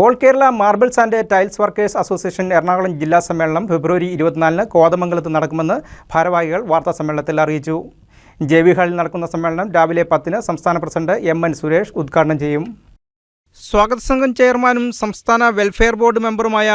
All Kerala marbles and tiles workers association Ernakulam ജില്ലാ സമ്മേളനം ഫെബ്രുവരി 24-ന് കോതമംഗലത്ത് നടക്കുമെന്ന് ഭാരവാഹികൾ വാർത്താസമ്മേളനത്തിൽ അറിയിച്ചു. ജെവി ഹാളിൽ നടക്കുന്ന സമ്മേളനം രാവിലെ 10-ന് സംസ്ഥാന പ്രസിഡന്റ് എം.എൻ. സുരേഷ് ഉദ്ഘാടനം ചെയ്യും. സ്വാഗത സംഘം ചെയർമാനും സംസ്ഥാന വെൽഫെയർ ബോർഡ് മെമ്പറുമായ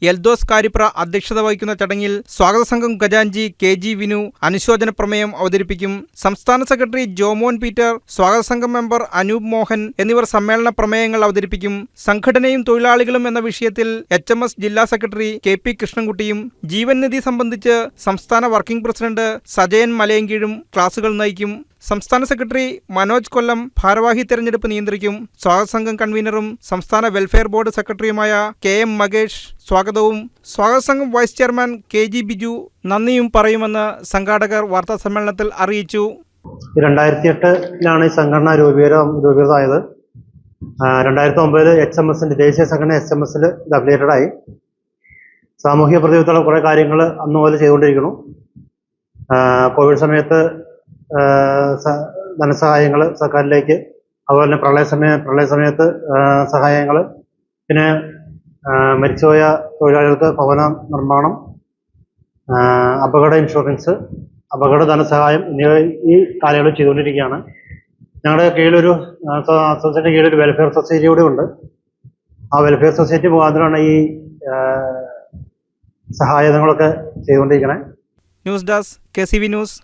എൽദോസ് കാരിപ്ര അധ്യക്ഷത വഹിക്കുന്ന ചടങ്ങിൽ സ്വാഗത സംഘം ഖജാൻജി കെ.ജി. വിനു അനുശോചന പ്രമേയം അവതരിപ്പിക്കും. സംസ്ഥാന സെക്രട്ടറി ജോമോൻ പീറ്റർ, സ്വാഗത സംഘം മെമ്പർ അനൂപ് മോഹൻ എന്നിവർ സമ്മേളന പ്രമേയങ്ങൾ അവതരിപ്പിക്കും. സംഘടനയും തൊഴിലാളികളും എന്ന വിഷയത്തിൽ HMS ജില്ലാ സെക്രട്ടറി K.P. കൃഷ്ണൻകുട്ടിയും ജീവൻ നിധി സംബന്ധിച്ച് സംസ്ഥാന വർക്കിംഗ് പ്രസിഡന്റ് സജയൻ മലയങ്കീഴും ക്ലാസുകൾ നയിക്കും. സംസ്ഥാന സെക്രട്ടറി മനോജ് കൊല്ലം ഭാരവാഹി തെരഞ്ഞെടുപ്പ് നിയന്ത്രിക്കും. സ്വാഗത സംഘം കൺവീനറും സംസ്ഥാന വെൽഫെയർ ബോർഡ് സെക്രട്ടറിയുമായ K.M. മകേഷ് സ്വാഗതവും സ്വാഗത സംഘം വൈസ് ചെയർമാൻ K.G. ബിജു നന്ദിയും പറയുമെന്ന് സംഘാടകർ വാർത്താ സമ്മേളനത്തിൽ അറിയിച്ചു. 2008 ഈ സംഘടന രൂപീകൃതമായത്. 2009 HMSന്റെ ദേശീയ സംഘടന HMSൽ അഫിലിയേറ്റഡ് ആയി. സാമൂഹിക പ്രതിബദ്ധതയുള്ള കുറേ കാര്യങ്ങൾ അന്ന് മുതൽ ചെയ്തുകൊണ്ടിരിക്കുന്നു. കോവിഡ് സമയത്ത് ധനസഹായങ്ങൾ സർക്കാരിലേക്ക്, അതുപോലെ തന്നെ പ്രളയ സമയത്ത് സഹായങ്ങൾ, പിന്നെ മരിച്ചുപോയ തൊഴിലാളികൾക്ക് ഭവന നിർമ്മാണം, അപകട ഇൻഷുറൻസ്, അപകട ധനസഹായം എന്നിവ ഈ കാലയളവിൽ ചെയ്തുകൊണ്ടിരിക്കുകയാണ്. ഞങ്ങളുടെ കീഴിലൊരു അസോസിയേഷൻ്റെ കീഴിലൊരു വെൽഫെയർ സൊസൈറ്റി കൂടി ഉണ്ട്. ആ വെൽഫെയർ സൊസൈറ്റി മുഖാന്തരമാണ് ഈ സഹായങ്ങളൊക്കെ ചെയ്തുകൊണ്ടിരിക്കുന്നത്. News desk KCV news.